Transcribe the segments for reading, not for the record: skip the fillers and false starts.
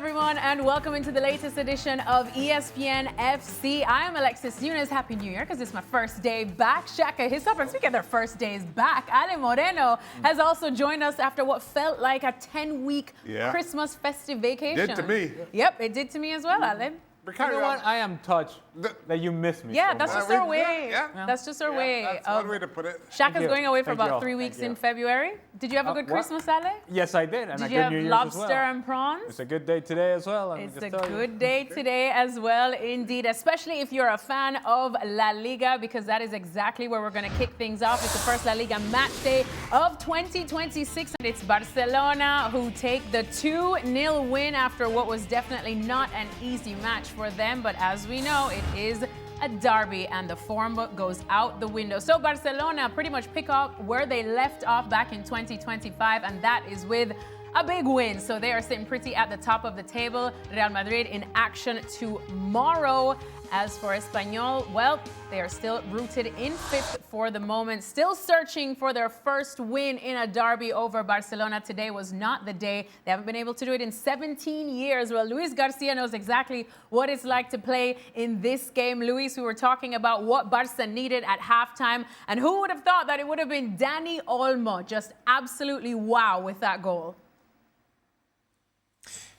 everyone, and welcome into the latest edition of ESPN FC. I am Alexis Nunes. Happy New Year, because it's my first day back. Shaka, Hislop, and speaking of their first days back, Ale Moreno has also joined us after what felt like a 10-week Christmas festive vacation. Did to me. Yep, it did to me as well, Ale. You know what? I am touched that you miss me. Yeah, so that's much. just our way. That's just our way. That's one way to put it. Shaka's going away for about 3 weeks in February. Did you have a good Christmas, Ale? Yes, I did. And Did a you good have New Year's lobster as well. and prawns? It's a good day today as well. It's a good day today as well, indeed, especially if you're a fan of La Liga, because that is exactly where we're going to kick things off. It's the first La Liga match day of 2026, and it's Barcelona who take the 2-0 win after what was definitely not an easy match for them. But as we know, it is a derby, and the form book goes out the window. So Barcelona pretty much pick up where they left off back in 2025, and that is with a big win. So they are sitting pretty at the top of the table. Real Madrid in action tomorrow. As for Espanyol, well, they are still rooted in fifth for the moment, still searching for their first win in a derby over Barcelona. Today was not the day. They haven't been able to do it in 17 years. Well, Luis Garcia knows exactly what it's like to play in this game. Luis, we were talking about what Barca needed at halftime, and who would have thought that it would have been Dani Olmo? Just absolutely wow with that goal.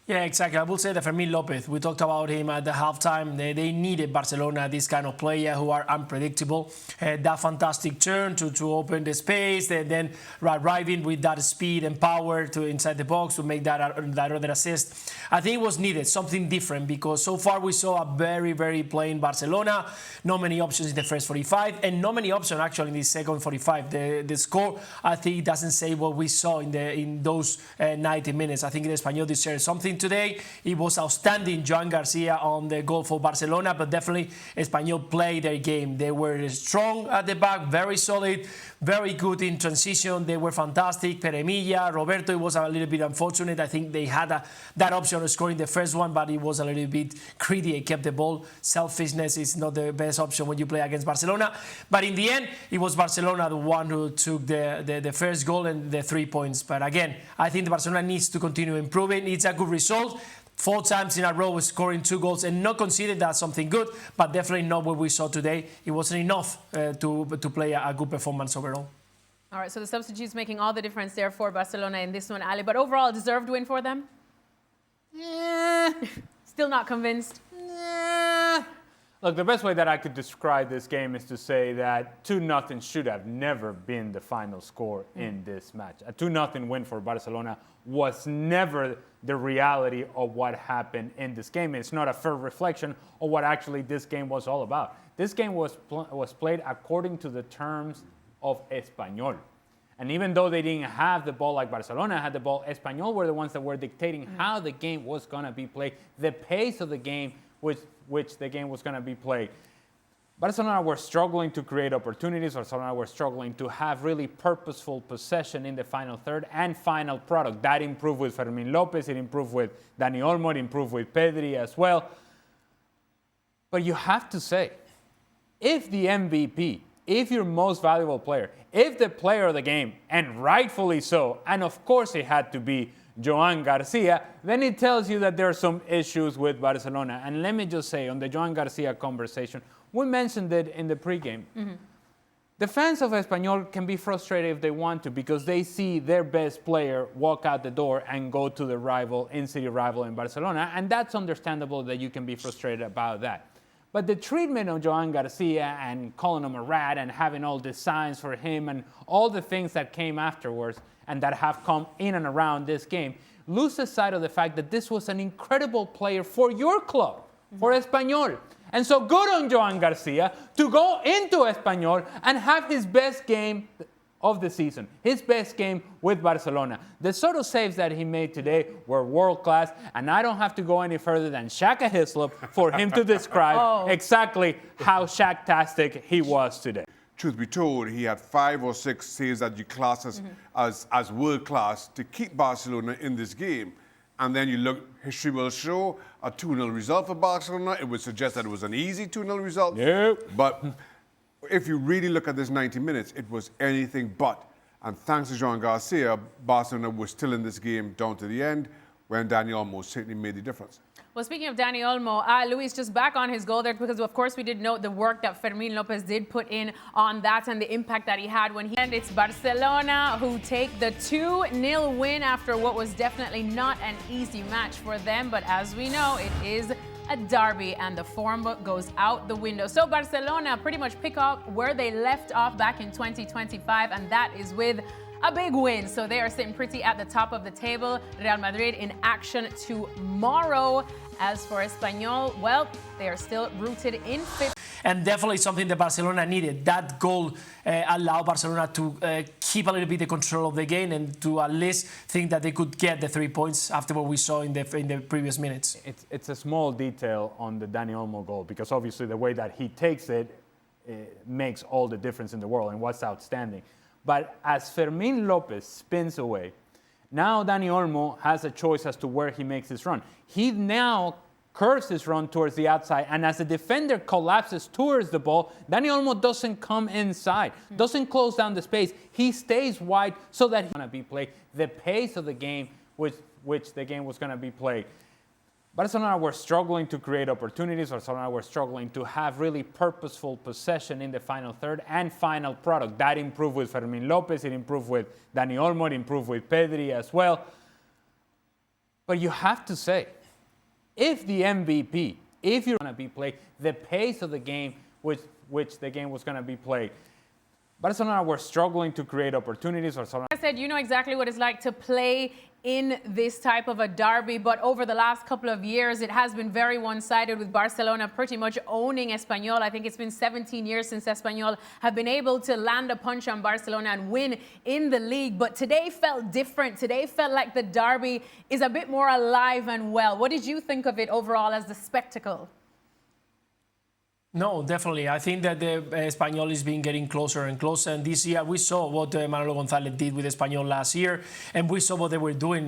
Yeah, exactly. I will say that Fermín López, we talked about him at the halftime. They needed Barcelona, this kind of player who are unpredictable. That fantastic turn to open the space, and then arriving with that speed and power to inside the box to make that other assist. I think it was needed, something different, because so far we saw a very, very plain Barcelona. Not many options in the first 45, and not many options actually in the second 45. The score, I think, doesn't say what we saw in those 90 minutes. I think the Espanyol deserves something today. It was outstanding, Joan Garcia on the goal for Barcelona, but definitely Espanyol played their game. They were strong at the back, very solid, very good in transition. They were fantastic. Peremilla, Roberto, it was a little bit unfortunate. I think they had that option of scoring the first one, but it was a little bit greedy. They kept the ball. Selfishness is not the best option when you play against Barcelona. But in the end, it was Barcelona the one who took the first goal and the 3 points. But again, I think Barcelona needs to continue improving. It's a good result. 4 times in a row scoring 2 goals and not considered that something good, but definitely not what we saw today. It wasn't enough to play a good performance overall. All right, so the substitutes making all the difference there for Barcelona in this one, Ali. But overall, deserved win for them? Yeah. Still not convinced? Yeah. Look, the best way that I could describe this game is to say that 2-0 should have never been the final score in this match. A 2-0 win for Barcelona was never the reality of what happened in this game. It's not a fair reflection of what actually this game was all about. This game was played according to the terms of Espanyol. And even though they didn't have the ball like Barcelona had the ball, Espanyol were the ones that were dictating how the game was going to be played, the pace of the game which the game was going to be played. Barcelona were struggling to create opportunities. Barcelona were struggling to have really purposeful possession in the final third and final product. That improved with Fermín López. It improved with Dani Olmo. It improved with Pedri as well. But you have to say, if the MVP, if your most valuable player, if the player of the game, and rightfully so, and of course it had to be Joan Garcia, then it tells you that there are some issues with Barcelona. And let me just say, on the Joan Garcia conversation, we mentioned it in the pregame. The fans of Espanyol can be frustrated if they want to, because they see their best player walk out the door and go to the rival, in-city rival in Barcelona, and that's understandable that you can be frustrated about that. But the treatment of Joan Garcia and calling him a rat and having all the signs for him and all the things that came afterwards and that have come in and around this game loses sight of the fact that this was an incredible player for your club, for Espanyol. And so good on Joan Garcia to go into Espanyol and have his best game of the season, his best game with Barcelona. The sort of saves that he made today were world-class, and I don't have to go any further than Shaka Hislop for him to describe exactly how Shaq-tastic he was today. Truth be told, he had 5 or 6 saves that you class as world-class to keep Barcelona in this game. And then you look, history will show a 2-0 result for Barcelona. It would suggest that it was an easy 2-0 result. Nope. But if you really look at this 90 minutes, it was anything but. And thanks to Joan Garcia, Barcelona was still in this game down to the end. when Dani Olmo certainly made the difference. Well, speaking of Dani Olmo, Luis, just back on his goal there, because of course we did note the work that Fermín López did put in on that and the impact that he had when he... And it's Barcelona who take the 2-0 win after what was definitely not an easy match for them. But as we know, it is a derby and the form book goes out the window. So Barcelona pretty much pick up where they left off back in 2025, and that is with a big win. So they are sitting pretty at the top of the table. Real Madrid in action tomorrow. As for Espanyol, well, they are still rooted in fifth. And definitely something that Barcelona needed. That goal allowed Barcelona to keep a little bit the control of the game and to at least think that they could get the 3 points after what we saw in the previous minutes. It's a small detail on the Dani Olmo goal, because obviously the way that he takes it makes all the difference in the world and what's outstanding. But as Fermín López spins away, now Dani Olmo has a choice as to where he makes his run. He now curves his run towards the outside, and as the defender collapses towards the ball, Dani Olmo doesn't come inside, doesn't close down the space. He stays wide so that he's going to be played the pace of the game which the game was going to be played. Barcelona were struggling to create opportunities. Barcelona were struggling to have really purposeful possession in the final third and final product. That improved with Fermín López. It improved with Dani Olmo. It improved with Pedri as well. But you have to say, if the MVP, if you're going to be played the pace of the game which the game was going to be played, Barcelona were struggling to create opportunities. Barcelona... I said, you know exactly what it's like to play in this type of a derby, but over the last couple of years, it has been very one-sided with Barcelona pretty much owning Espanyol. I think it's been 17 years since Espanyol have been able to land a punch on Barcelona and win in the league, but today felt different. Today felt like the derby is a bit more alive and well. What did you think of it overall as the spectacle? No, definitely. I think that the Espanyol is being getting closer and closer. And this year, we saw what Manolo González did with Espanyol last year, and we saw what they were doing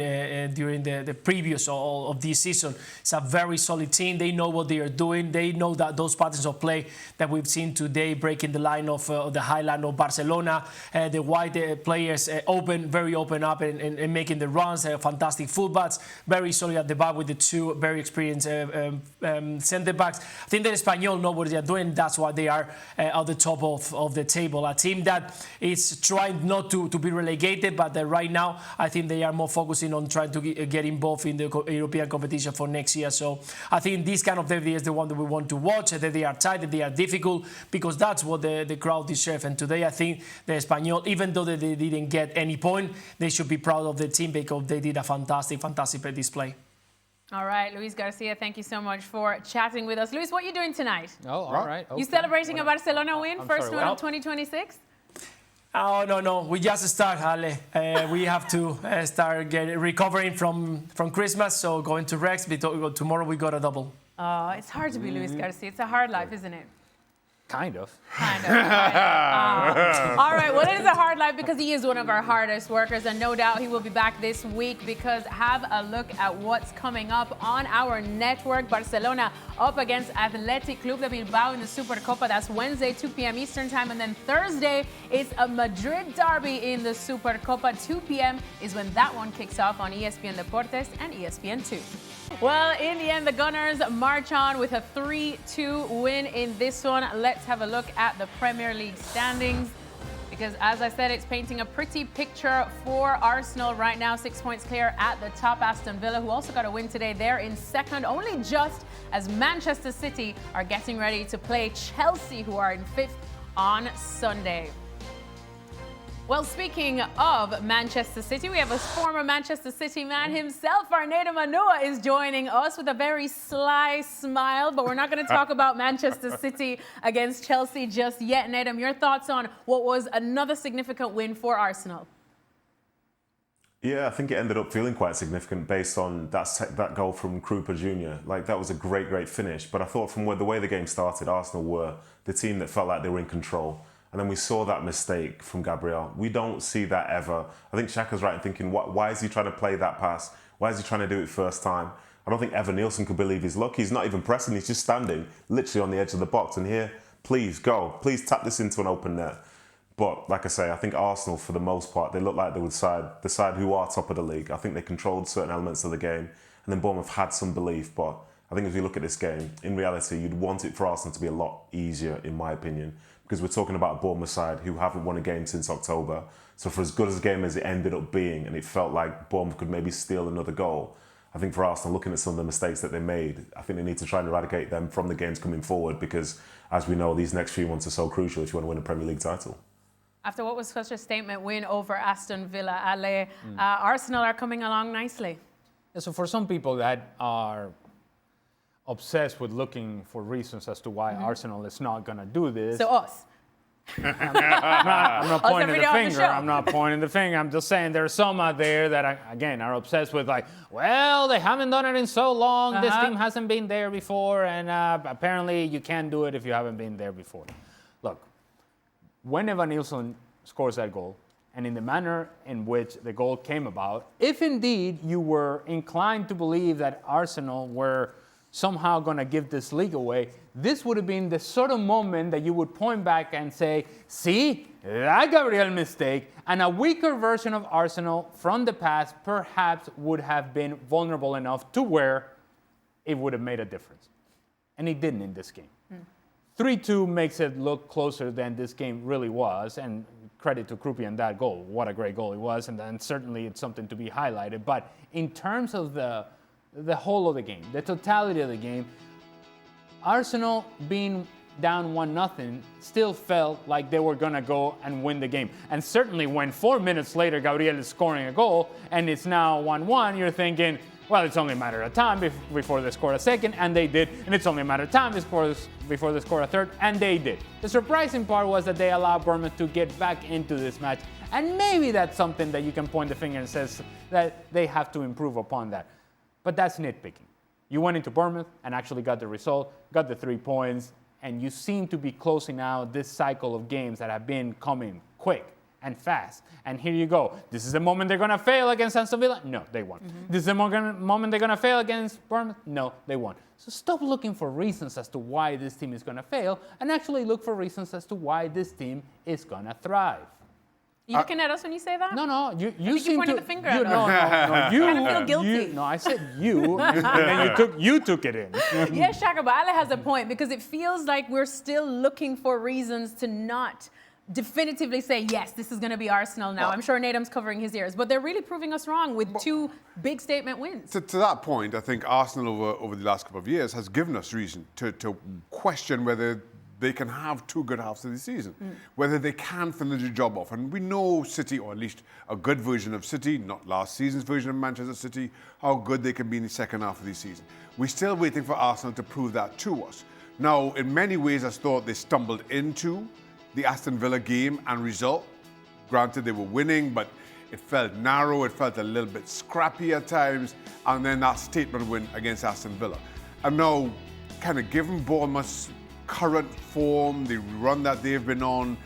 during the previous of this season. It's a very solid team. They know what they are doing. They know that those patterns of play that we've seen today, breaking the line of the high line of Barcelona, the wide players very open up and making the runs. Fantastic fullbacks, very solid at the back with the two very experienced centre backs. I think that Espanyol know what they are doing. That's why they are at the top of the table. A team that is trying not to be relegated, but right now I think they are more focusing on trying to get involved in the European competition for next year. So I think this kind of derby is the one that we want to watch, that they are tight, that they are difficult, because that's what the crowd deserves. And today I think the Espanyol, even though they didn't get any point, they should be proud of the team because they did a fantastic display. All right, Luis Garcia, thank you so much for chatting with us. Luis, what are you doing tonight? Oh, all right. Okay. You celebrating a Barcelona win, first one of 2026? Oh, no. We just start, Ale. We have to start recovering from Christmas, so going to Rex. Tomorrow we got a double. Oh, it's hard to be Luis Garcia. It's a hard life, isn't it? Kind of. All right, well, it is a hard life because he is one of our hardest workers, and no doubt he will be back this week, because have a look at what's coming up on our network. Barcelona up against Athletic Club de Bilbao in the Supercopa. That's Wednesday, 2 p.m. Eastern Time, and then Thursday it's a Madrid derby in the Supercopa. 2 p.m. is when that one kicks off on ESPN Deportes and ESPN2. Well, in the end, the Gunners march on with a 3-2 win in this one. Let's have a look at the Premier League standings, because as I said, it's painting a pretty picture for Arsenal right now. 6 points clear at the top. Aston Villa, who also got a win today, they're in second, only just as Manchester City are getting ready to play Chelsea, who are in fifth on Sunday. Well, speaking of Manchester City, we have a former Manchester City man himself. Our Nedum is joining us with a very sly smile, but we're not going to talk about Manchester City against Chelsea just yet. Nedum, your thoughts on what was another significant win for Arsenal? Yeah, I think it ended up feeling quite significant based on that goal from Krupa Jr. Like, that was a great finish. But I thought from the way the game started, Arsenal were the team that felt like they were in control. And then we saw that mistake from Gabriel. We don't see that ever. I think Shaka's right in thinking, why is he trying to play that pass? Why is he trying to do it first time? I don't think Evan Nielsen could believe his luck. He's not even pressing. He's just standing literally on the edge of the box. And here, please go. Please tap this into an open net. But like I say, I think Arsenal, for the most part, they look like they would the side who are top of the league. I think they controlled certain elements of the game, and then Bournemouth had some belief. But I think as we look at this game, in reality, you'd want it for Arsenal to be a lot easier, in my opinion, because we're talking about a Bournemouth side who haven't won a game since October. So for as good as a game as it ended up being, and it felt like Bournemouth could maybe steal another goal, I think for Arsenal, looking at some of the mistakes that they made, I think they need to try and eradicate them from the games coming forward, because as we know, these next few months are so crucial if you want to win a Premier League title. After what was such a statement win over Aston Villa, Ale, Arsenal are coming along nicely. Yeah, so for some people that are obsessed with looking for reasons as to why Arsenal is not going to do this. So us. I'm not pointing the finger. show. I'm not pointing the finger. I'm just saying there are some out there that, again, are obsessed with like, well, they haven't done it in so long. This team hasn't been there before. And apparently you can't do it if you haven't been there before. Look, when Evan Nilsson scores that goal, and in the manner in which the goal came about, if indeed you were inclined to believe that Arsenal were somehow going to give this league away, this would have been the sort of moment that you would point back and say, see, that Gabriel mistake, and a weaker version of Arsenal from the past perhaps would have been vulnerable enough to where it would have made a difference. And it didn't in this game. 3-2 makes it look closer than this game really was, and credit to Krupi and that goal. What a great goal it was, and then certainly it's something to be highlighted. But in terms of the whole of the game, the totality of the game, Arsenal being down 1-0 still felt like they were going to go and win the game. And certainly when 4 minutes later Gabriel is scoring a goal and it's now 1-1, you're thinking, well, it's only a matter of time before they score a second, and they did. And it's only a matter of time before they score a third, and they did. The surprising part was that they allowed Bournemouth to get back into this match. And maybe that's something that you can point the finger and says that they have to improve upon that. But that's nitpicking. You went into Bournemouth and actually got the result, got the 3 points, and you seem to be closing out this cycle of games that have been coming quick and fast. And here you go. This is the moment they're going to fail against Aston Villa? No, they won. This is the moment they're going to fail against Bournemouth? No, they won. So stop looking for reasons as to why this team is going to fail and actually look for reasons as to why this team is going to thrive. You looking at us when you say that? No, you seem pointed to. the finger at us. No, you. I feel guilty. No, I said you, and then you took it in. Yeah, Shaka, but Ale has a point, because it feels like we're still looking for reasons to not definitively say, yes, this is going to be Arsenal now. I'm sure Nedum's covering his ears, but they're really proving us wrong with 2 big statement wins. To that point, I think Arsenal over the last couple of years has given us reason to question whether they can have 2 good halves of the season, whether they can finish the job off. And we know City, or at least a good version of City, not last season's version of Manchester City, how good they can be in the second half of the season. We're still waiting for Arsenal to prove that to us. Now, in many ways, I thought they stumbled into the Aston Villa game and result. Granted, they were winning, but it felt narrow, it felt a little bit scrappy at times, and then that statement win against Aston Villa. And now, kind of given Bournemouth's current form, the run that they've been on,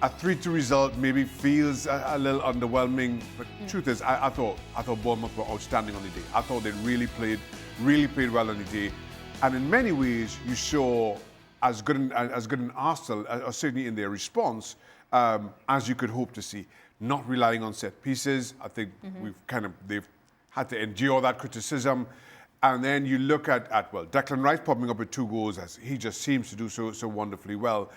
a 3-2 result maybe feels a little underwhelming, but truth is, I thought Bournemouth were outstanding on the day. I thought they really played well on the day, and in many ways, you saw as good an Arsenal, certainly in their response, as you could hope to see. Not relying on set pieces. I think they've had to endure that criticism. And then you look at Declan Rice popping up with 2 goals, as he just seems to do so wonderfully well.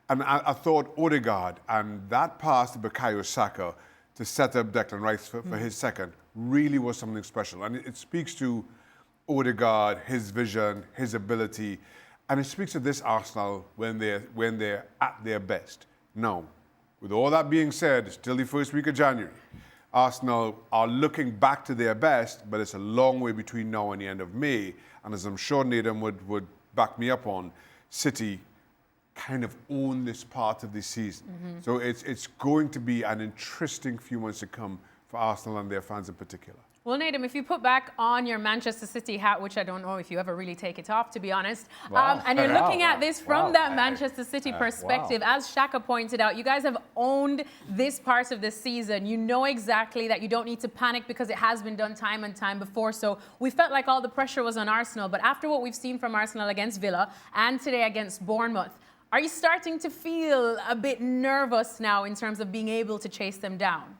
And I thought Odegaard and that pass to Bukayo Saka to set up Declan Rice for his second really was something special. And it speaks to Odegaard, his vision, his ability. And it speaks to this Arsenal when they're at their best. Now, with all that being said, it's still the first week of January. Arsenal are looking back to their best, but it's a long way between now and the end of May. And as I'm sure Nedum would back me up on, City kind of own this part of the season. So it's going to be an interesting few months to come for Arsenal and their fans in particular. Well, Nedum, if you put back on your Manchester City hat, which I don't know if you ever really take it off, to be honest, and you're looking at this from that Manchester City perspective, as Shaka pointed out, you guys have owned this part of the season. You know exactly that you don't need to panic because it has been done time and time before. So we felt like all the pressure was on Arsenal. But after what we've seen from Arsenal against Villa and today against Bournemouth, Are you starting to feel a bit nervous now in terms of being able to chase them down?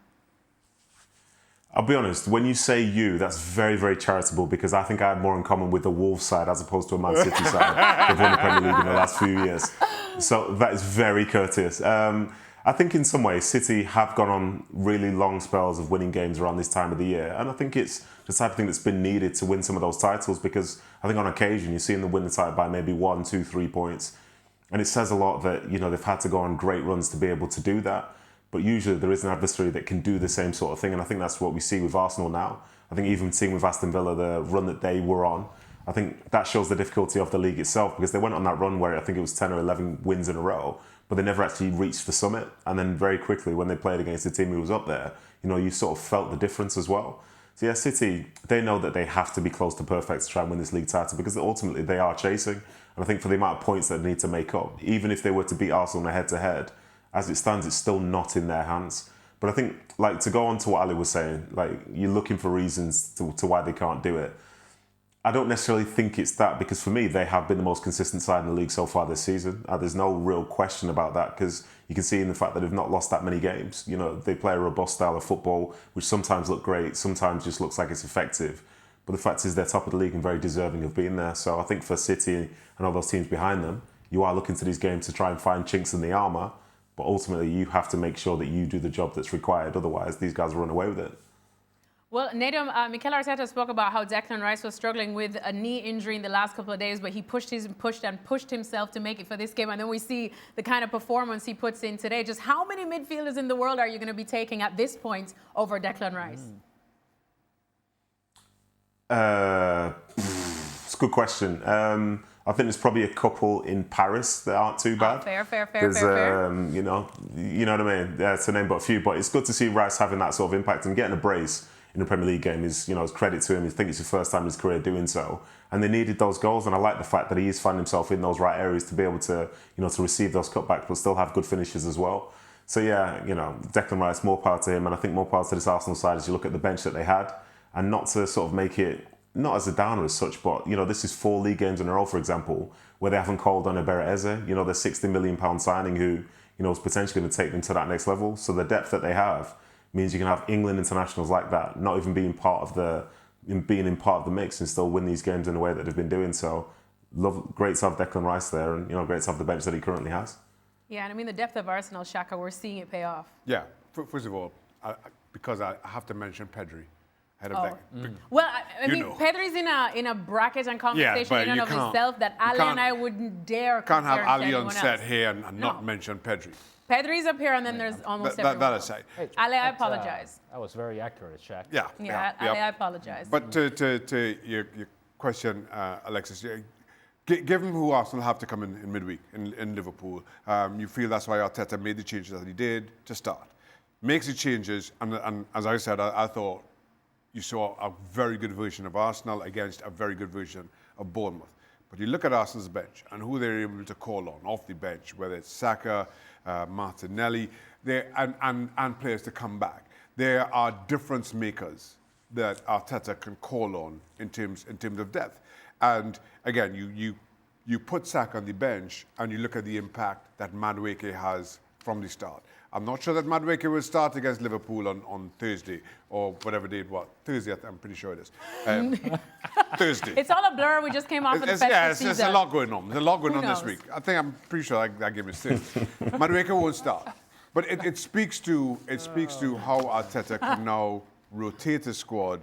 I'll be honest, when you say you, that's very, very charitable because I think I had more in common with the Wolves side as opposed to a Man City side. They've won the Premier League in the last few years. So that is very courteous. I think in some ways City have gone on really long spells of winning games around this time of the year. And I think it's the type of thing that's been needed to win some of those titles because I think on occasion you're seeing them win the title by maybe 1, 2, 3 points. And it says a lot that, they've had to go on great runs to be able to do that. But usually there is an adversary that can do the same sort of thing. And I think that's what we see with Arsenal now. I think even seeing with Aston Villa, the run that they were on, I think that shows the difficulty of the league itself because they went on that run where I think it was 10 or 11 wins in a row, but they never actually reached the summit. And then very quickly when they played against the team who was up there, you sort of felt the difference as well. So yeah, City, they know that they have to be close to perfect to try and win this league title because ultimately they are chasing. And I think for the amount of points that they need to make up, even if they were to beat Arsenal in a head-to-head, as it stands, it's still not in their hands. But I think, to go on to what Ali was saying, you're looking for reasons to why they can't do it. I don't necessarily think it's that because for me, they have been the most consistent side in the league so far this season. There's no real question about that because you can see in the fact that they've not lost that many games. They play a robust style of football, which sometimes look great, sometimes just looks like it's effective. But the fact is they're top of the league and very deserving of being there. So I think for City and all those teams behind them, you are looking to these games to try and find chinks in the armour. But ultimately, you have to make sure that you do the job that's required. Otherwise, these guys will run away with it. Well, Nedum, Mikel Arteta spoke about how Declan Rice was struggling with a knee injury in the last couple of days, but he pushed himself to make it for this game. And then we see the kind of performance he puts in today. Just how many midfielders in the world are you going to be taking at this point over Declan Rice? It's a good question. I think there's probably a couple in Paris that aren't too bad. Fair. You know what I mean? To name but a few. But it's good to see Rice having that sort of impact and getting a brace in a Premier League game is, is credit to him. I think it's the first time in his career doing so. And they needed those goals. And I like the fact that he is finding himself in those right areas to be able to, to receive those cutbacks, but still have good finishes as well. So yeah, Declan Rice, more power to him. And I think more power to this Arsenal side as you look at the bench that they had and not to sort of make it, not as a downer as such, but, this is 4 league games in a row, for example, where they haven't called on Emery, their £60 million signing who, is potentially going to take them to that next level. So the depth that they have means you can have England internationals like that, not even being in part of the mix and still win these games in the way that they've been doing. So great to have Declan Rice there and, great to have the bench that he currently has. Yeah, and I mean, the depth of Arsenal, Shaka, we're seeing it pay off. Yeah, first of all, because I have to mention Pedri. Well, I mean, Pedri's in a bracket and conversation in and of itself that Ali and I wouldn't dare can't have compare Ali to on anyone set else. here and not mention Pedri. Pedri's up here, and then there's almost everyone That else. aside. Ali, I apologize. That was very accurate, Shaq. Yeah, Ali, I apologize. But to your question, Alexis, given who Arsenal have to come in midweek in Liverpool, you feel that's why Arteta made the changes that he did to start. Makes the changes, and as I said, I thought you saw a very good version of Arsenal against a very good version of Bournemouth. But you look at Arsenal's bench and who they're able to call on off the bench, whether it's Shaka, Martinelli, and players to come back. There are difference makers that Arteta can call on in terms of depth. And again, you put Shaka on the bench and you look at the impact that Madueke has from the start. I'm not sure that Madueke will start against Liverpool on Thursday or whatever day it was. Thursday, I'm pretty sure it is. Thursday. It's all a blur. We just came off of the festive season. There's a lot going on. There's a lot going on this week. I'm pretty sure that game is Thursday. Madueke won't start. But it speaks to how Arteta can now rotate the squad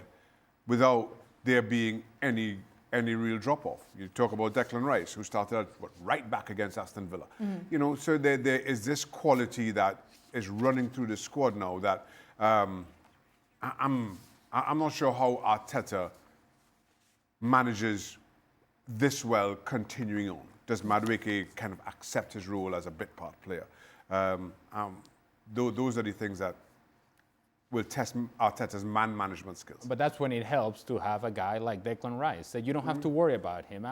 without there being any real drop-off. You talk about Declan Rice, who started right back against Aston Villa. So there is this quality that is running through the squad now that I'm not sure how Arteta manages this well continuing on. Does Madueke kind of accept his role as a bit part player? Those are the things that will test Arteta's man management skills. But that's when it helps to have a guy like Declan Rice, that you don't have to worry about him.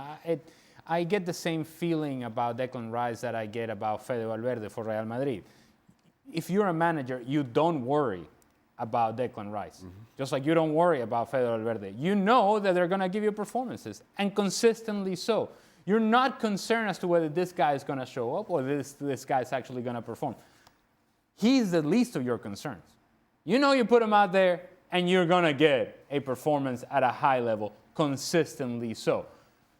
I get the same feeling about Declan Rice that I get about Fede Valverde for Real Madrid. If you're a manager, you don't worry about Declan Rice. Just like you don't worry about Fede Valverde. You know that they're going to give you performances, and consistently so. You're not concerned as to whether this guy is going to show up or this guy is actually going to perform. He's the least of your concerns. You know you put him out there and you're going to get a performance at a high level, consistently so.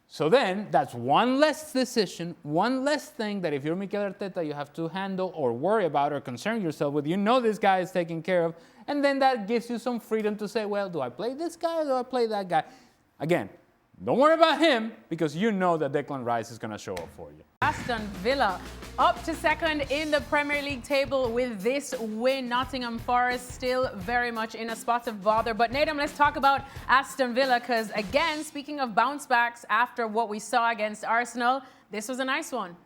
So then that's one less decision, one less thing that if you're Mikel Arteta, you have to handle or worry about or concern yourself with. You know this guy is taken care of. And then that gives you some freedom to say, well, do I play this guy or do I play that guy? Again, don't worry about him because you know that Declan Rice is going to show up for you. Aston Villa up to second in the Premier League table with this win. Nottingham Forest still very much in a spot of bother. But Nedum, let's talk about Aston Villa because, again, speaking of bounce backs after what we saw against Arsenal, this was a nice one.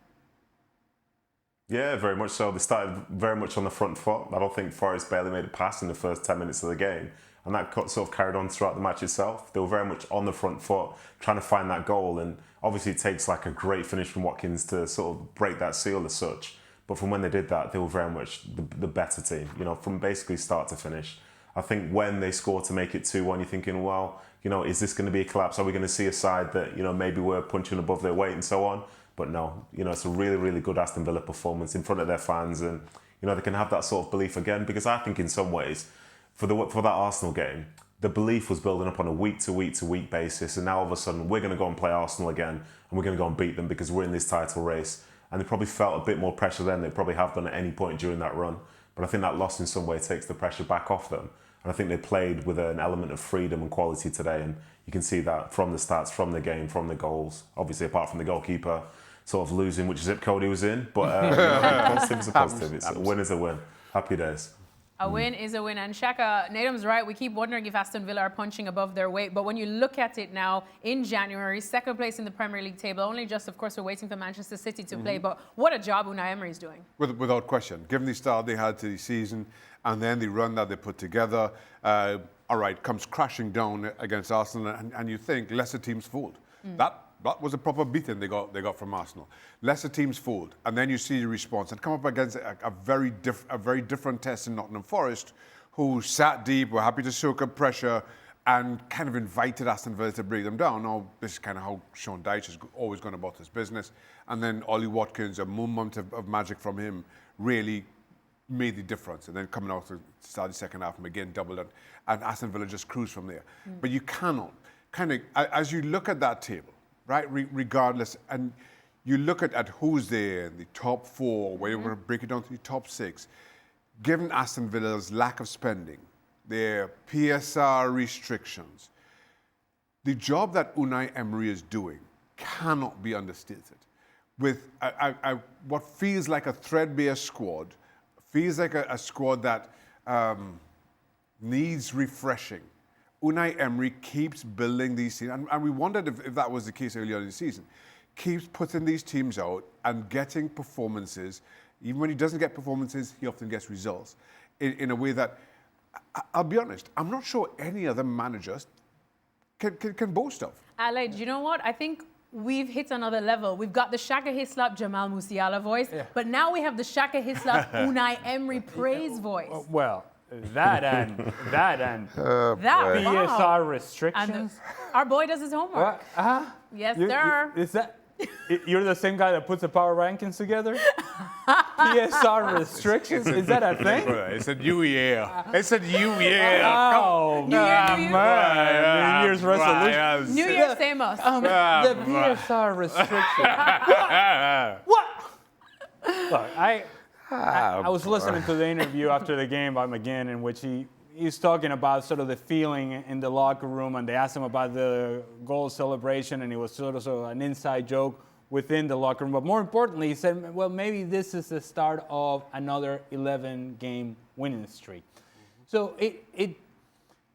Yeah, very much so. They started very much on the front foot. I don't think Forest barely made a pass in the first 10 minutes of the game. And that sort of carried on throughout the match itself. They were very much on the front foot, trying to find that goal. And obviously it takes like a great finish from Watkins to sort of break that seal as such. But from when they did that, they were very much the better team, you know, from basically start to finish. I think when they scored to make it 2-1, you're thinking, well, you know, is this going to be a collapse? Are we going to see a side that, you know, maybe we're punching above their weight and so on? But no, you know, it's a really, really good Aston Villa performance in front of their fans. And, you know, they can have that sort of belief again, because I think in some ways, for that Arsenal game, the belief was building up on a week-to-week basis, and now all of a sudden we're going to go and play Arsenal again, and we're going to go and beat them because we're in this title race. And they probably felt a bit more pressure than they probably have done at any point during that run. But I think that loss in some way takes the pressure back off them. And I think they played with an element of freedom and quality today, and you can see that from the stats, from the game, from the goals. Obviously, apart from the goalkeeper sort of losing, which zip code he was in. But positive is a positive. It's a win is a win. Happy days. A win is a win. And Shaka, Nedum's right. We keep wondering if Aston Villa are punching above their weight. But when you look at it now in January, second place in the Premier League table, only just, of course, we're waiting for Manchester City to play. But what a job Unai Emery is doing. Without question. Given the start they had to the season and then the run that they put together, all right, comes crashing down against Arsenal. And you think lesser teams fold. That was a proper beating they got from Arsenal. Lesser teams fold, and then you see the response and come up against a very different test in Nottingham Forest, who sat deep, were happy to soak up pressure, and kind of invited Aston Villa to break them down. Now, this is kind of how Sean Dyche has always gone about his business. And then Ollie Watkins, a moment of magic from him, really made the difference. And then coming out to start the second half and again doubled it, and Aston Villa just cruised from there. But you cannot, as you look at that table, right, regardless, and you look at who's there in the top four, where you want to break it down to the top six, given Aston Villa's lack of spending, their PSR restrictions, the job that Unai Emery is doing cannot be understated. With what feels like a threadbare squad, feels like a squad that needs refreshing. Unai Emery keeps building these teams, and we wondered if that was the case earlier in the season. Keeps putting these teams out and getting performances. Even when he doesn't get performances, he often gets results in a way that, I'll be honest, I'm not sure any other managers can boast of. Ale, do you know what? I think we've hit another level. We've got the Shaka Hislop Jamal Musiala voice, but now we have the Shaka Hislop Unai Emery praise voice. Well, that and PSR restrictions. Our boy does his homework. Yes, sir. Is that you're the same guy that puts the power rankings together? PSR restrictions? Is that a thing? It's a new year. It's a new year. Oh, man. New Year's resolution. New Year, same us. The PSR restriction. What? Look, I was listening to the interview after the game by McGinn, in which he's talking about sort of the feeling in the locker room, and they asked him about the goal celebration, and it was sort of an inside joke within the locker room. But more importantly, he said, well, maybe this is the start of another 11-game winning streak. So it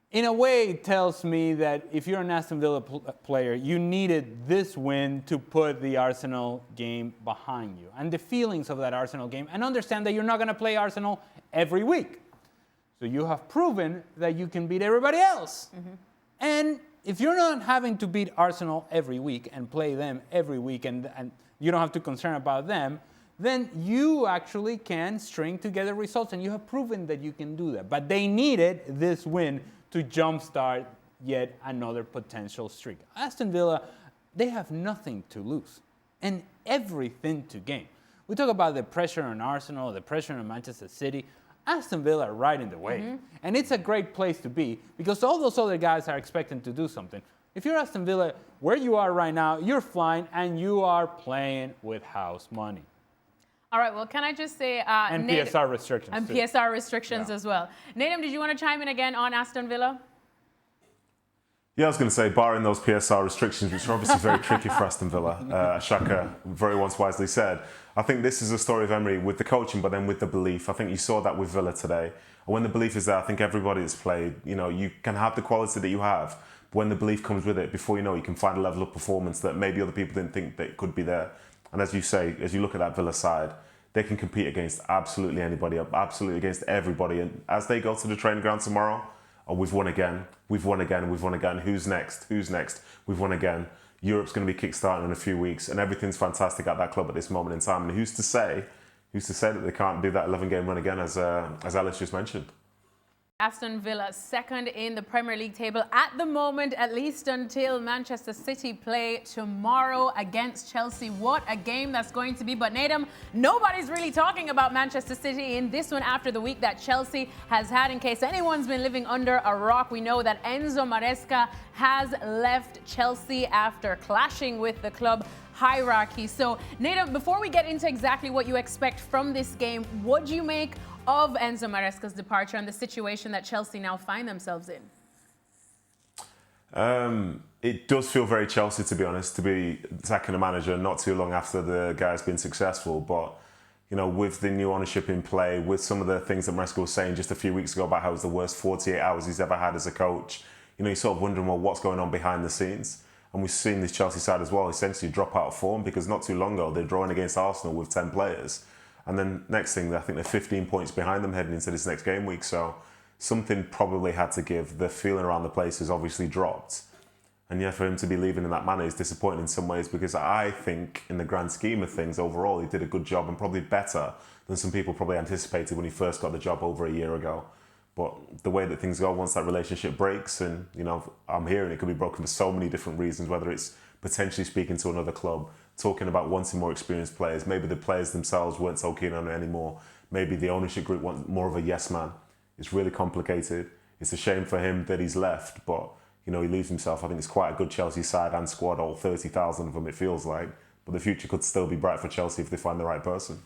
in a way tells me that if you're an Aston Villa player, you needed this win to put the Arsenal game behind you and the feelings of that Arsenal game, and understand that you're not going to play Arsenal every week. So you have proven that you can beat everybody else. And if you're not having to beat Arsenal every week and play them every week, and you don't have to concern about them, then you actually can string together results, and you have proven that you can do that. But they needed this win to jumpstart yet another potential streak. Aston Villa, they have nothing to lose and everything to gain. We talk about the pressure on Arsenal, the pressure on Manchester City. Aston Villa are right in the way. And it's a great place to be because all those other guys are expecting to do something. If you're Aston Villa, where you are right now, you're flying and you are playing with house money. All right, well, can I just say... and PSR restrictions. And too. PSR restrictions as well. Nedum, did you want to chime in again on Aston Villa? Yeah, I was going to say, barring those PSR restrictions, which are obviously very tricky for Aston Villa, Shaka very once wisely said, I think this is a story of Emery with the coaching, but then with the belief. I think you saw that with Villa today. And when the belief is there, I think everybody that's played, you can have the quality that you have, but when the belief comes with it, before you know it, you can find a level of performance that maybe other people didn't think that could be there. And as you say, as you look at that Villa side, they can compete against absolutely anybody, absolutely against everybody. And as they go to the training ground tomorrow, oh, we've won again, we've won again, we've won again. Who's next? Who's next? We've won again. Europe's going to be kick-starting in a few weeks, and everything's fantastic at that club at this moment in time. And who's to say that they can't do that 11-game run again, as Alex just mentioned? Aston Villa second in the Premier League table at the moment, at least until Manchester City play tomorrow against Chelsea. What a game that's going to be. But Nedum, nobody's really talking about Manchester City in this one after the week that Chelsea has had. In case anyone's been living under a rock, we know that Enzo Maresca has left Chelsea after clashing with the club hierarchy. So Nedum, before we get into exactly what you expect from this game, what do you make of Enzo Maresca's departure and the situation that Chelsea now find themselves in? It does feel very Chelsea, to be honest, to be sacking a manager not too long after the guy's been successful. But, with the new ownership in play, with some of the things that Maresca was saying just a few weeks ago about how it was the worst 48 hours he's ever had as a coach, you're sort of wondering, well, what's going on behind the scenes? And we've seen this Chelsea side as well essentially drop out of form because not too long ago they're drawing against Arsenal with 10 players. And then next thing, I think they're 15 points behind them heading into this next game week. So something probably had to give. The feeling around the place has obviously dropped. And yeah, for him to be leaving in that manner is disappointing in some ways because I think in the grand scheme of things, overall, he did a good job and probably better than some people probably anticipated when he first got the job over a year ago. But the way that things go, once that relationship breaks, and I'm hearing it could be broken for so many different reasons, whether it's potentially speaking to another club, talking about wanting more experienced players, maybe the players themselves weren't so keen on it anymore, maybe the ownership group wants more of a yes man. It's really complicated. It's a shame for him that he's left, but he leaves himself. I think it's quite a good Chelsea side and squad, all 30,000 of them it feels like, but the future could still be bright for Chelsea if they find the right person.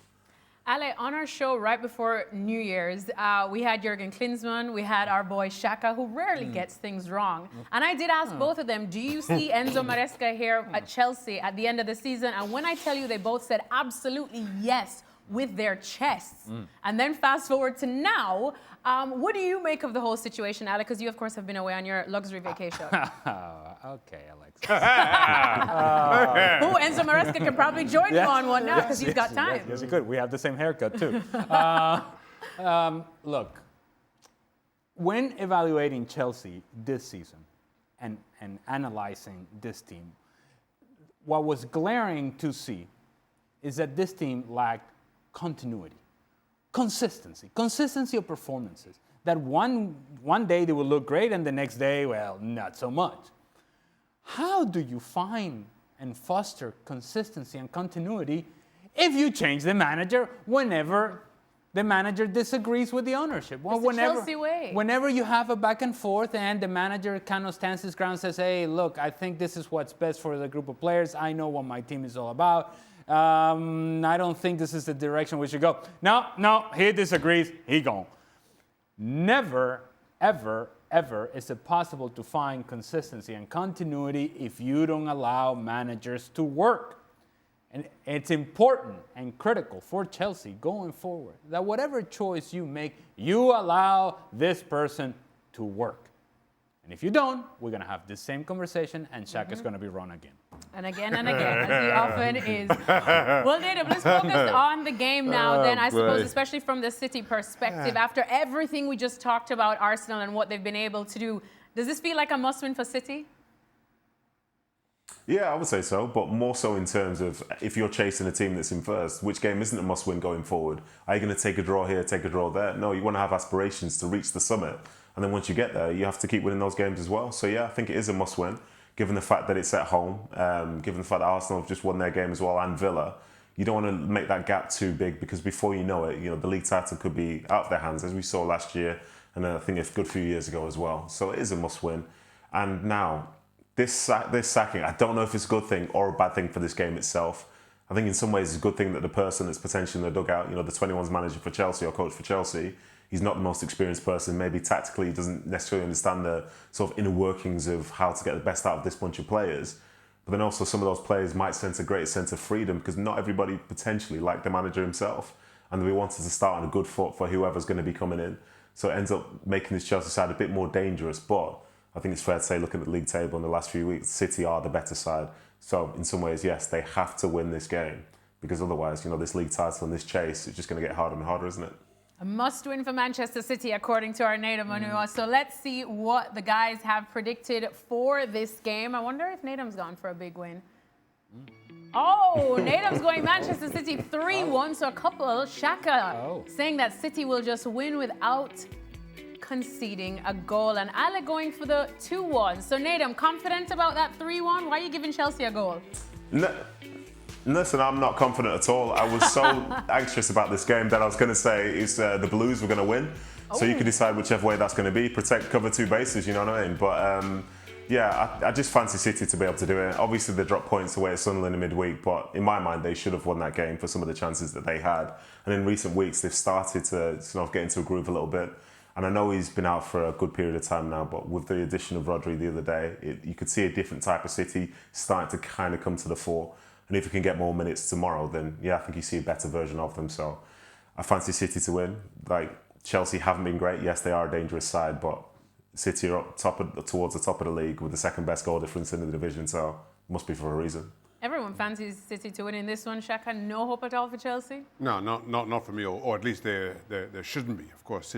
Ale, on our show right before New Year's, we had Jurgen Klinsmann, we had our boy Shaka, who rarely gets things wrong. And I did ask both of them, do you see Enzo Maresca here at Chelsea at the end of the season? And when I tell you, they both said absolutely yes with their chests. And then fast forward to now, what do you make of the whole situation, Ale? Because you, of course, have been away on your luxury vacation. Okay, Alexis. Enzo Maresca can probably join you on one now because he's got time. Yes, he could. We have the same haircut, too. Look, when evaluating Chelsea this season and analyzing this team, what was glaring to see is that this team lacked continuity, consistency of performances. That one day they will look great and the next day, well, not so much. How do you find and foster consistency and continuity if you change the manager whenever the manager disagrees with the ownership? Well, it's the Chelsea way. Whenever you have a back and forth and the manager kind of stands his ground and says, hey, look, I think this is what's best for the group of players. I know what my team is all about. I don't think this is the direction we should go. No, he disagrees. He gone. Never, ever is it possible to find consistency and continuity if you don't allow managers to work. And it's important and critical for Chelsea going forward that whatever choice you make, you allow this person to work. And if you don't, we're going to have the same conversation and Shaka is going to be wrong again. And again, as he often is. Well, Nedum, let's focus on the game now then, I suppose, especially from the City perspective. After everything we just talked about Arsenal and what they've been able to do, does this feel like a must-win for City? Yeah, I would say so, but more so in terms of if you're chasing a team that's in first, which game isn't a must-win going forward? Are you going to take a draw here, take a draw there? No, you want to have aspirations to reach the summit. And then once you get there, you have to keep winning those games as well. So yeah, I think it is a must-win. given the fact that it's at home, given the fact that Arsenal have just won their game as well, and Villa, you don't want to make that gap too big, because before you know it, the league title could be out of their hands, as we saw last year, and I think a good few years ago as well. So it is a must-win. And now, this sacking, I don't know if it's a good thing or a bad thing for this game itself. I think in some ways it's a good thing that the person that's potentially in the dugout, the 21s manager for Chelsea or coach for Chelsea, he's not the most experienced person. Maybe tactically he doesn't necessarily understand the sort of inner workings of how to get the best out of this bunch of players. But then also some of those players might sense a great sense of freedom, because not everybody potentially like the manager himself, and we wanted to start on a good foot for whoever's going to be coming in. So it ends up making this Chelsea side a bit more dangerous. But I think it's fair to say, looking at the league table in the last few weeks, City are the better side. So in some ways, yes, they have to win this game, because otherwise, this league title and this chase is just going to get harder and harder, isn't it? A must-win for Manchester City, according to our Nedum Onuoha. So let's see what the guys have predicted for this game. I wonder if Nedum's gone for a big win. Oh, Nedum's going Manchester City 3-1. So a couple, Shaka, saying that City will just win without conceding a goal. And Ale going for the 2-1. So Nedum, confident about that 3-1? Why are you giving Chelsea a goal? No. Listen, I'm not confident at all. I was so anxious about this game that I was going to say the Blues were going to win. So you can decide whichever way that's going to be. Protect, cover two bases, you know what I mean? But yeah, I just fancy City to be able to do it. Obviously, they dropped points away at Sunderland in midweek, but in my mind, they should have won that game for some of the chances that they had. And in recent weeks, they've started to get into a groove a little bit. And I know he's been out for a good period of time now, but with the addition of Rodri the other day, you could see a different type of City starting to kind of come to the fore. And if you can get more minutes tomorrow, then yeah, I think you see a better version of them. So I fancy City to win. Like, Chelsea haven't been great. Yes, they are a dangerous side, but City are up towards the top of the league with the second best goal difference in the division. So it must be for a reason. Everyone fancies City to win in this one. Shaka, no hope at all for Chelsea? No, not for me, or at least there shouldn't be. Of course,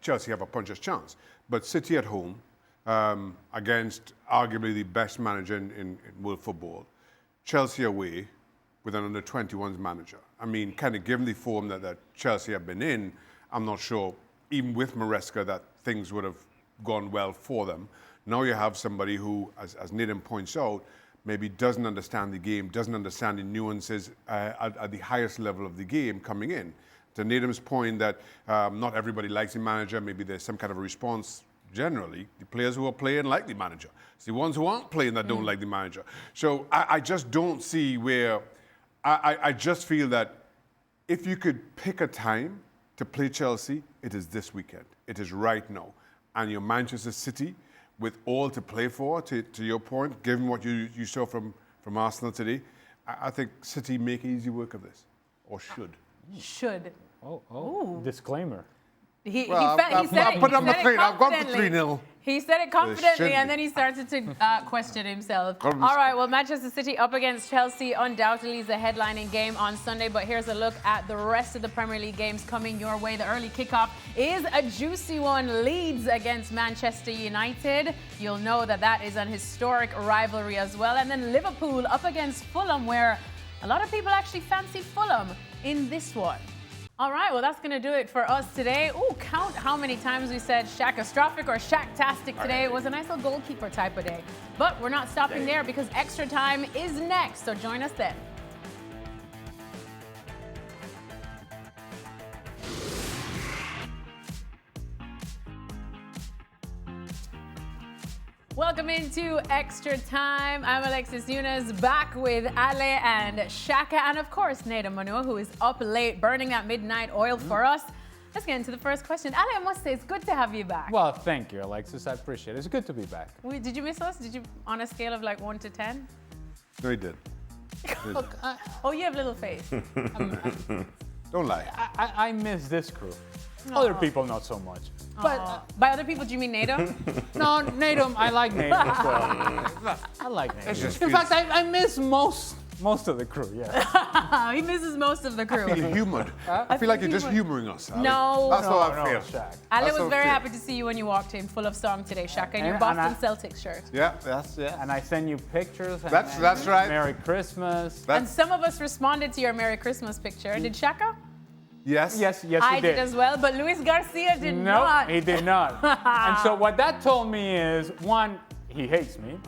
Chelsea have a puncher's chance. But City at home, against arguably the best manager in world football, Chelsea away with an under-21s manager. I mean, kind of given the form that Chelsea have been in, I'm not sure, even with Maresca, that things would have gone well for them. Now you have somebody who, as Nedum points out, maybe doesn't understand the game, doesn't understand the nuances at the highest level of the game coming in. To Nedum's point that not everybody likes the manager, maybe there's some kind of a response. Generally, the players who are playing like the manager. It's the ones who aren't playing that don't like the manager. So I just don't see where... I just feel that if you could pick a time to play Chelsea, it is this weekend. It is right now. And your Manchester City, with all to play for, to your point, given what you saw from Arsenal today, I think City make easy work of this. Or should. Should. Oh. Disclaimer. He said it confidently. I've got the 3-0. He said it confidently, and then he started to question himself. All right, well, Manchester City up against Chelsea undoubtedly is the headlining game on Sunday, but here's a look at the rest of the Premier League games coming your way. The early kickoff is a juicy one. Leeds against Manchester United. You'll know that is an historic rivalry as well. And then Liverpool up against Fulham, where a lot of people actually fancy Fulham in this one. All right, well, that's going to do it for us today. Ooh, count how many times we said Shakastrophic or Shacktastic today. It was a nice little goalkeeper type of day. But we're not stopping there, because extra time is next, so join us then. Welcome into Extra Time. I'm Alexis Nunes, back with Ale and Shaka, and of course, Nedum Onuoha, who is up late burning that midnight oil for us. Let's get into the first question. Ale, I must say, it's good to have you back. Well, thank you, Alexis. I appreciate it. It's good to be back. Did you miss us? Did you, on a scale of like 1 to 10? No, he did. Look, Oh, you have a little face. Don't lie. I miss this crew. Other people, not so much. But by other people, do you mean Nedum? No, Nedum, I like Nedum as well. I like Nedum. In fact, I miss most of the crew, yeah. He misses most of the crew. I feel you're humored. I feel like you're just humoring us, Ali. No. That's how I feel. Shaq. Ale was very happy to see you when you walked in, full of song today, Shaka, in your Boston Celtics shirt. Yeah, that's it. And I send you pictures. That's right. Merry Christmas. And some of us responded to your Merry Christmas picture. Did Shaka? Yes. Yes, I he did as well, but Luis Garcia did not. No, he did not. And so what that told me is, one, he hates me,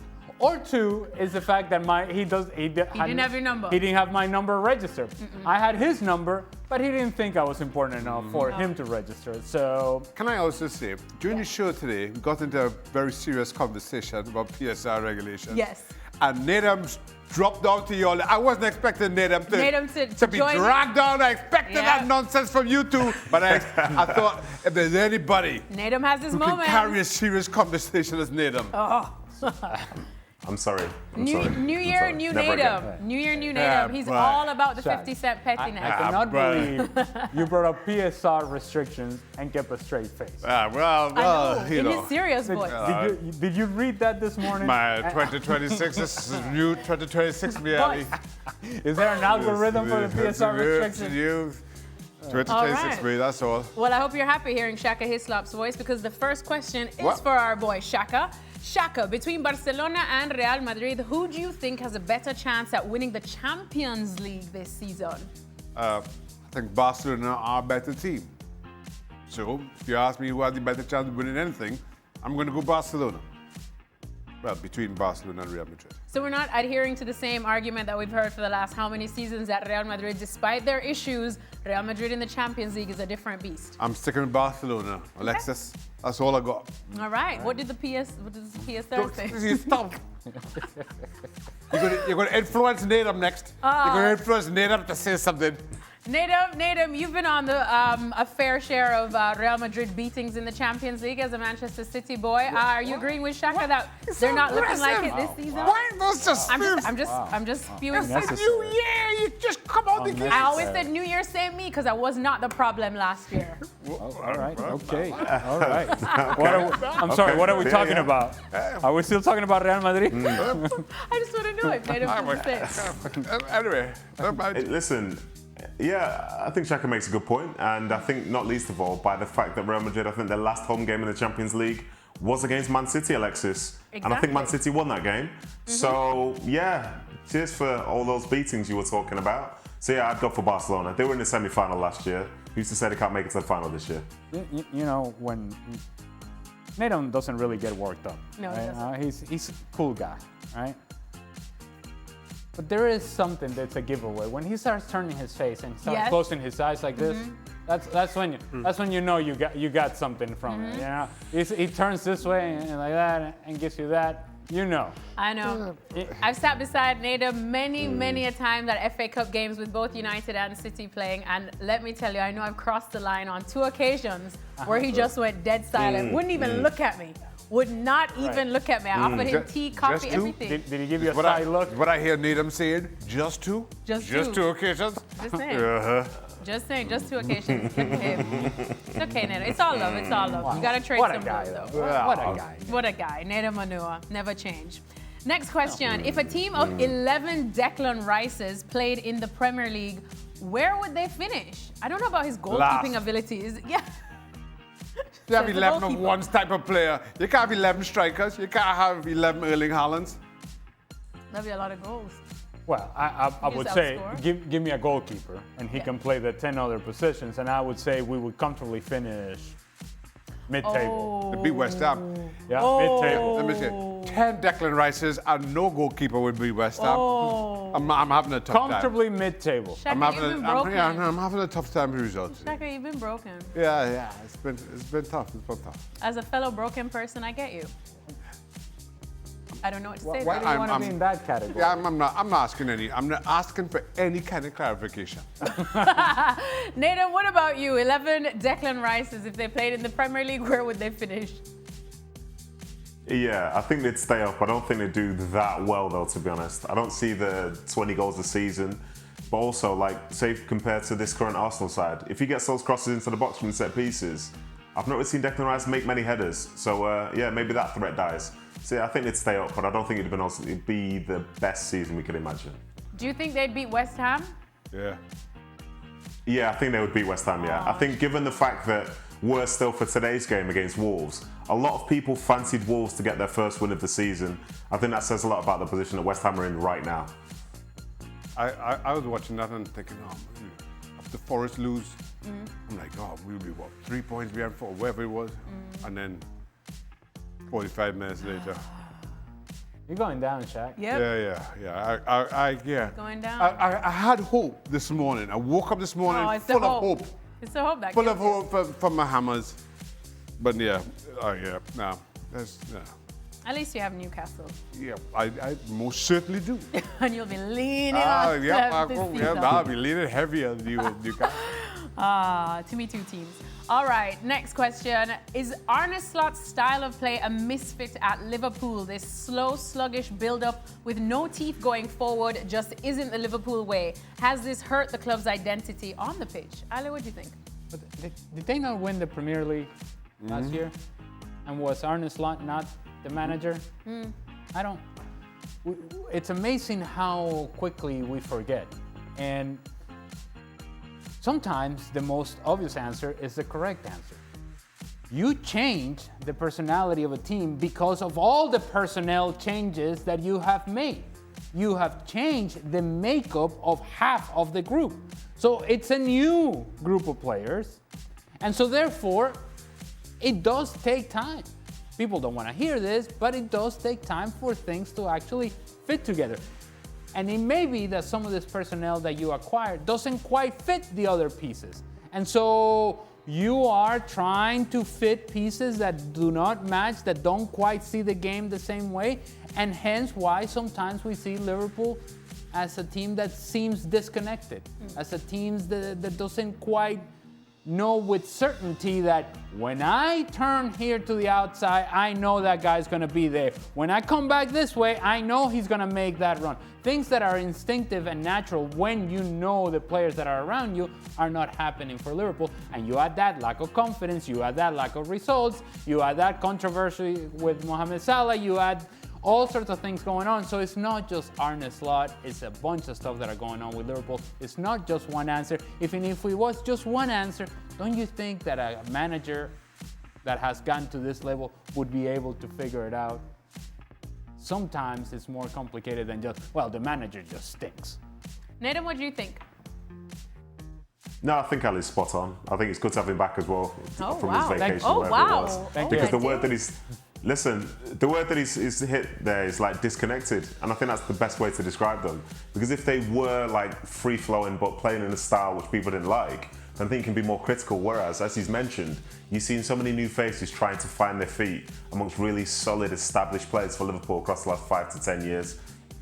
Or two is the fact that he didn't have your number. He didn't have my number registered. I had his number, but he didn't think I was important enough for him to register. So Can I also say, during the show today, we got into a very serious conversation about PSR regulations. Yes. And Nedum dropped down to you all. I wasn't expecting Nedum to be join dragged down. I expected that nonsense from you two. But I thought if there's anybody Nedum has his who moment. can carry a serious conversation as Nedum. I'm sorry. New year, new Never Nedum. again. New year, new Yeah, Nedum. He's right. all about the Shaq, 50-cent pettiness. I cannot brother. believe you brought up PSR restrictions and kept a straight face. Well, I know, you in know. his serious voice. Did you read that this morning? My 2026 is new 2026 reality. Is there an algorithm for the PSR restrictions? 2026 me, that's all. Well, I hope you're happy hearing Shaka Hislop's voice because the first question is What? for our boy Shaka. Shaka, between Barcelona and Real Madrid, who do you think has a better chance at winning the Champions League this season? I think Barcelona are a better team. So, if you ask me who has the better chance of winning anything, I'm going to go Barcelona. Well, between Barcelona and Real Madrid. So we're not adhering to the same argument that we've heard for the last how many seasons that Real Madrid, despite their issues, Real Madrid in the Champions League is a different beast. I'm sticking with Barcelona. Alexis, that's all I got. All right. What does the PSR say? You stop. You're going to influence Nedum next. You're going to influence Nedum to say something. Nedum, you've been on a fair share of Real Madrid beatings in the Champions League as a Manchester City boy. Are you agreeing with Shaka that they're not looking like it this season? Why those just I'm just spewing. New year, you just come on the game. I always said New Year, same me, because I was not the problem last year. All right. Okay. All right. I'm sorry. What are we talking about? Are we still talking about Real Madrid? I just want to know if Nedum was the same. Anyway, Hey, listen, yeah, I think Shaka makes a good point, and I think not least of all by the fact that Real Madrid, I think their last home game in the Champions League was against Man City, Alexis. And I think Man City won that game. So, yeah, cheers for all those beatings you were talking about. So, yeah, I'd go for Barcelona. They were in the semi-final last year. Who used to say they can't make it to the final this year? You know, when Nedum doesn't really get worked up. No, he right? doesn't. He's a cool guy, right? But there is something that's a giveaway. When he starts turning his face and starts closing his eyes like this, that's when you know you got something from it. You know, he turns this way and like that and gives you that. You know. I know. I've sat beside Nedum many a time at FA Cup games with both United and City playing, and let me tell you, I know I've crossed the line on 2 occasions where he just went dead silent, wouldn't even look at me. Would not even look at me. I offered him tea, coffee, everything. Did he give you a side look? What I hear Nedum saying, just two? Just two occasions? Just saying. Just saying, just 2 occasions. It's okay, Nedum. It's all love. It's all love. You got to trade What a some guy, love, though. though. What a guy. What a guy. Nedum Onuoha. Never change. Next question. If a team of 11 Declan Rices played in the Premier League, where would they finish? I don't know about his goalkeeping abilities. Yeah. You have Says the 11 of goalkeeper. one type of player. You can't have 11 strikers. You can't have 11 Erling Haalands. That'd be a lot of goals. Well, I would He's say outscored. give me a goalkeeper, and he can play the 10 other positions, and I would say we would comfortably finish mid-table. It'd be West Ham. Yeah, Oh. mid-table. Let me see. 10 Declan Rices and no goalkeeper would be West Ham. Oh. I'm having a tough time. Comfortably mid-table. Shaka, I'm you've been broken. I'm having a tough time with results. Shaka, you've been broken. Yeah. It's been tough. It's been tough. As a fellow broken person, I get you. I don't know what to say. Why do there. you want to be in that category? Yeah, I'm not asking I'm not asking for any kind of clarification. Nedum, what about you? 11 Declan Rices, if they played in the Premier League, where would they finish? Yeah, I think they'd stay up. I don't think they'd do that well, though, to be honest. I don't see the 20 goals a season. But also, like, say, compared to this current Arsenal side, if he gets those crosses into the box from set pieces, I've not really seen Declan Rice make many headers. So, yeah, maybe that threat dies. So, yeah, I think they'd stay up, but I don't think it'd be the best season we could imagine. Do you think they'd beat West Ham? Yeah. Yeah, I think they would beat West Ham, yeah. I think given the fact that worse still for today's game against Wolves, a lot of people fancied Wolves to get their first win of the season. I think that says a lot about the position that West Ham are in right now. I was watching that and thinking, after Forest lose, I'm like, we'll be 3 points behind for wherever it was. And then 45 minutes later, You're going down, Shaq. Yep. Yeah. Going down. I had hope this morning. I woke up this morning Oh, it's the full of hope. It's the hope that Full kills of you. hope for my Hammers. But no. That's, no. At least you have Newcastle. Yeah, I most certainly do. And you'll be leaning on this season. I'll be leaning heavy on Newcastle. To me, two teams. All right, next question. Is Arne Slot's style of play a misfit at Liverpool? This slow, sluggish build-up with no teeth going forward just isn't the Liverpool way. Has this hurt the club's identity on the pitch? Ale, what do you think? But did they not win the Premier League last year? And was Arne Slot not the manager? I don't. It's amazing how quickly we forget. And sometimes the most obvious answer is the correct answer. You change the personality of a team because of all the personnel changes that you have made. You have changed the makeup of half of the group. So it's a new group of players. And so therefore, it does take time. People don't want to hear this, but it does take time for things to actually fit together. And it may be that some of this personnel that you acquire doesn't quite fit the other pieces. And so you are trying to fit pieces that do not match, that don't quite see the game the same way. And hence why sometimes we see Liverpool as a team that seems disconnected, as a team that doesn't quite know with certainty that when I turn here to the outside, I know that guy's gonna be there. When I come back this way, I know he's gonna make that run. Things that are instinctive and natural when you know the players that are around you are not happening for Liverpool. And you add that lack of confidence, you add that lack of results, you add that controversy with Mohamed Salah, you add all sorts of things going on. So it's not just Arne Slot, it's a bunch of stuff that are going on with Liverpool. It's not just one answer. Even if it was just one answer, don't you think that a manager that has gotten to this level would be able to figure it out? Sometimes it's more complicated than just, well, the manager just stinks. Nedum, what do you think? No, I think Ali's spot on. I think it's good to have him back as well from wow. his vacation, Oh, wherever wow. it was. Thank Because you. the word that he's hit there is like disconnected, and I think that's the best way to describe them. Because if they were like free flowing but playing in a style which people didn't like, then I think it can be more critical. Whereas, as he's mentioned, you've seen so many new faces trying to find their feet amongst really solid, established players for Liverpool across the last 5 to 10 years.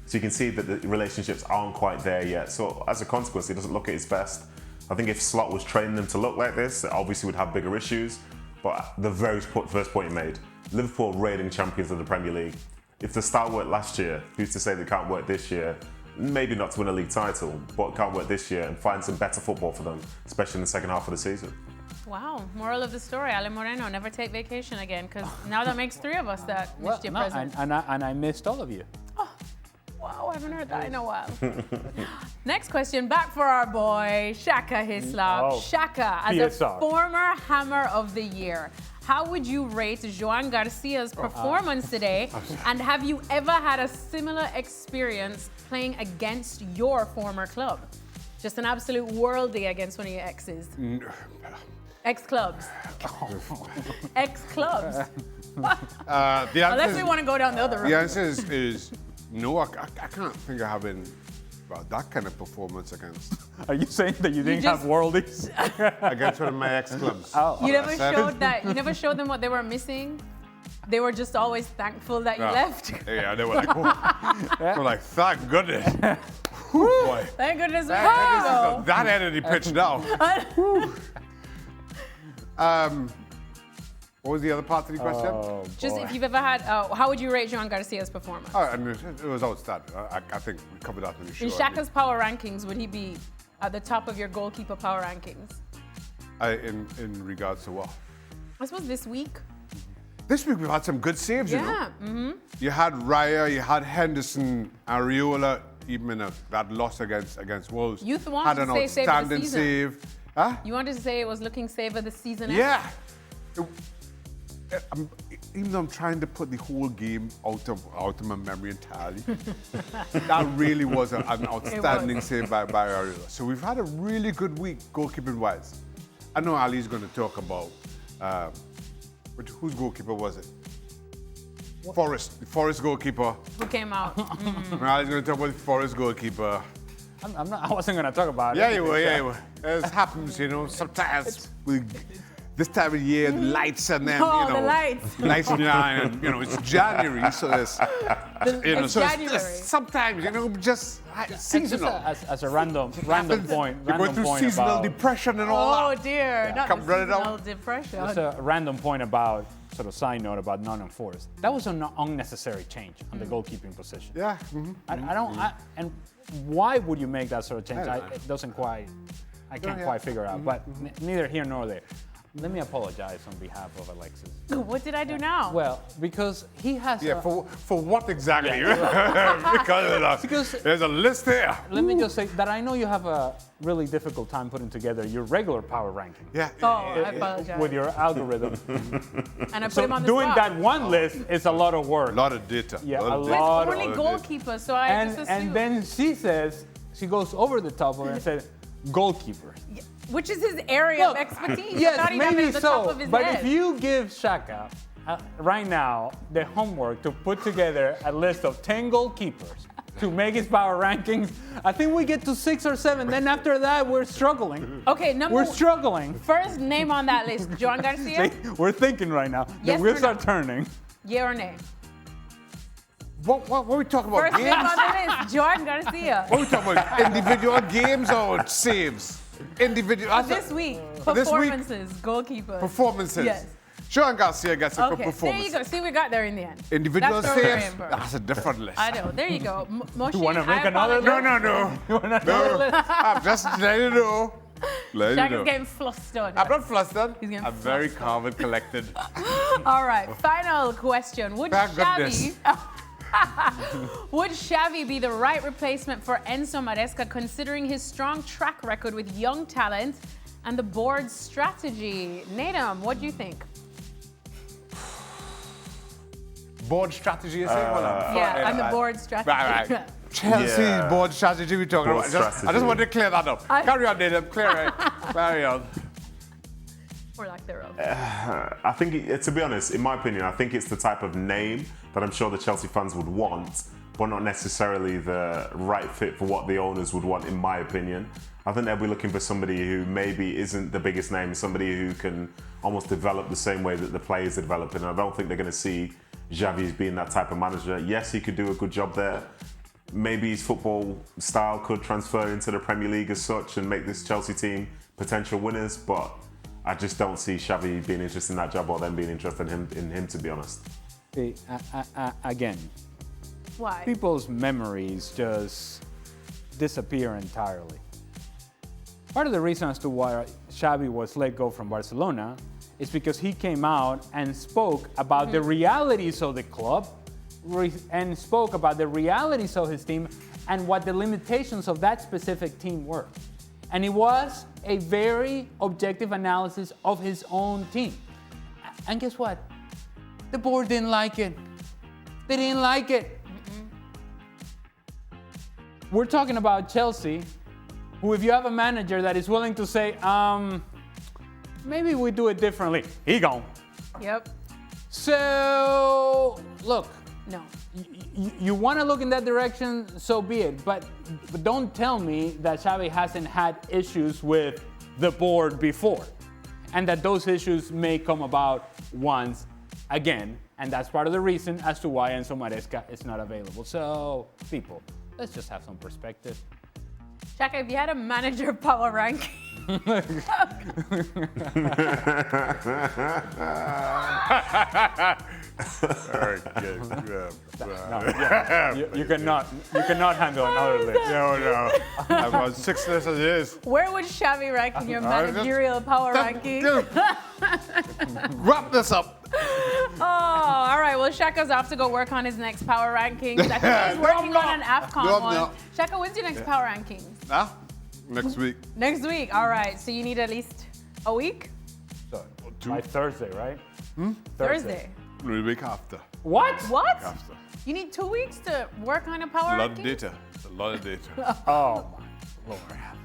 So you can see that the relationships aren't quite there yet. So as a consequence, he doesn't look at his best. I think if Slot was training them to look like this, it obviously would have bigger issues. But the very first point you made, Liverpool reigning champions of the Premier League. If the style worked last year, who's to say they can't work this year? Maybe not to win a league title, but can't work this year and find some better football for them, especially in the second half of the season. Wow, moral of the story, Ale Moreno, never take vacation again, because now that makes 3 of us that missed your presence. And I missed all of you. Wow, I haven't heard that in a while. Next question, back for our boy, Shaka Hislop. Oh, Shaka, as PSR. a former Hammer of the Year, how would you rate Joan Garcia's performance today? And have you ever had a similar experience playing against your former club? Just an absolute worldie against one of your exes. Ex-clubs. Ex-clubs. Unless we want to go down the other road. The answer is no, I can't think of having that kind of performance against Are you saying that you didn't have worldies? against one of my ex-clubs. You never showed that. You never showed them what they were missing. They were just always thankful that you left. Yeah, they were like, oh. They were like, thank goodness. Whew, boy. Thank goodness we Thank had goodness you. it's that energy pitch now. What was the other part of the question? Oh, Just boy. if you've ever had, how would you rate Joan Garcia's performance? I mean, it was outstanding. I think we covered that in the show. In Shaka's power rankings, would he be at the top of your goalkeeper power rankings? In regards to what? I suppose this week. This week we've had some good saves, you know. Yeah. Mm-hmm. You had Raya, you had Henderson, Areola, even in that loss against Wolves. You wanted had an to say save of the outstanding season. save. Huh? You wanted to say it was looking save of the season. Yeah. Even though I'm trying to put the whole game out of my memory entirely, that really was an outstanding save by Areola. So we've had a really good week goalkeeping-wise. I know Ali's going to talk about, but whose goalkeeper was it? Forest, the Forest goalkeeper. Who came out? Riley's going to talk about the Forest goalkeeper. I wasn't going to talk about it. Yeah, you were, yeah, you were. It happens, you know, sometimes with this time of year, the lights and then, Oh, you know. the lights. Lights in your eye, and, you know, it's January, so it's, you know, It's so January. it's sometimes, you know, just And just seasonal. as a random point. You're going through seasonal about, depression and all Oh that. dear, not Come the run it seasonal out. depression. just a random point about, sort of side note about Nottingham Forest. That was an unnecessary change on the goalkeeping position. Yeah. And why would you make that sort of change? I don't know. It doesn't quite, I can't yeah. quite figure out. But neither here nor there. Let me apologize on behalf of Alexis. What did I do now? Well, because he has Yeah, a, for what exactly? because there's a list here. let me just say that I know you have a really difficult time putting together your regular power ranking Yeah. Oh, I apologize. with your algorithm. And I put So him on the doing spot. that one list is a lot of work. A lot of data. Yeah, lot a of But data. lot it's of- only Lot of goalkeeper, so I just assumed. And then she says, she goes over the top of it and said, goalkeeper. Which is his area Look, of expertise. Yes, not even maybe at the top so. of his But head. if you give Shaka right now the homework to put together a list of 10 goalkeepers to make his power rankings, I think we get to 6 or 7. Then after that, we're struggling. Okay, We're struggling. First name on that list, Joan Garcia? See, we're thinking right now. Yes The wheels or no? are turning. Yeah or nay? What are we talking about? First name Games? on the list, Joan Garcia. What are we talking about? Individual games or saves? Individual. This week, This week? performances, goalkeeper. Performances. Yes. Joan Garcia gets it for Okay, there performance. you go. See, we got there in the end. Individual That's what we're saves. aiming for. That's a different list. I know. There you go. Moshe, You wanna make I another? apologize. No. You want another list? I'm just letting you know. Letting you Shaka's know. getting flustered. I'm not flustered. He's getting I'm very flustered. calm and collected. All right, final question. Would Thank Xavi would Xavi be the right replacement for Enzo Maresca considering his strong track record with young talent and the board's strategy? Nedum, what do you think? Board strategy, you say? Hold on. Yeah, and the board strategy. Right. Chelsea's Yeah. board strategy we talking Board about. I just strategy. want to clear that up. Carry on, Nedum. Clear it. Carry on. Or lack thereof. I think, to be honest, in my opinion, I think it's the type of name that I'm sure the Chelsea fans would want, but not necessarily the right fit for what the owners would want, in my opinion. I think they'll be looking for somebody who maybe isn't the biggest name, somebody who can almost develop the same way that the players are developing. I don't think they're going to see Xavi as being that type of manager. Yes, he could do a good job there. Maybe his football style could transfer into the Premier League as such and make this Chelsea team potential winners, but I just don't see Xavi being interested in that job or them being interested in him, to be honest. See, again, Why? people's memories just disappear entirely. Part of the reason as to why Xavi was let go from Barcelona is because he came out and spoke about the realities of the club and spoke about the realities of his team and what the limitations of that specific team were. And it was a very objective analysis of his own team. And guess what? The board didn't like it. They didn't like it. We're talking about Chelsea, who if you have a manager that is willing to say, maybe we do it differently, he gone. Yep. So, look, No. you want to look in that direction, so be it. But don't tell me that Xavi hasn't had issues with the board before, and that those issues may come about once again. And that's part of the reason as to why Enzo Maresca is not available. So, people, let's just have some perspective. Shaka, if you had a manager power ranking, Very good. You cannot handle another list. No. I've got 6 lists as it is. where would Xavi rank in your managerial power ranking? Wrap this up. Oh, all right. Well, Shaka's off to go work on his next power rankings. I think he's No, working I'm on an not. AFCON No, I'm one. not. Shaka, when's your next power rankings? Now, next week. Next week. All right. So you need at least a week? By Thursday, right? Thursday. The week after. What? What? After. You need 2 weeks to work on a power A lot of ranking? data. A lot of data. Oh my Lord.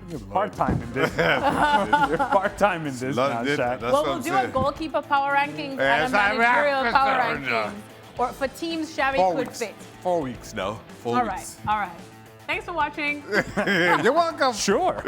You're part-time in this. You're part-time in this Lot now, of data. Shaq. That's Well, what we'll I'm do saying. a goalkeeper power rankings Yes, and a I'm managerial power right. rankings. or for teams Xavi 4 could weeks. fit? 4 weeks now. 4 All right, weeks. all right. Thanks for watching. You're welcome. Sure.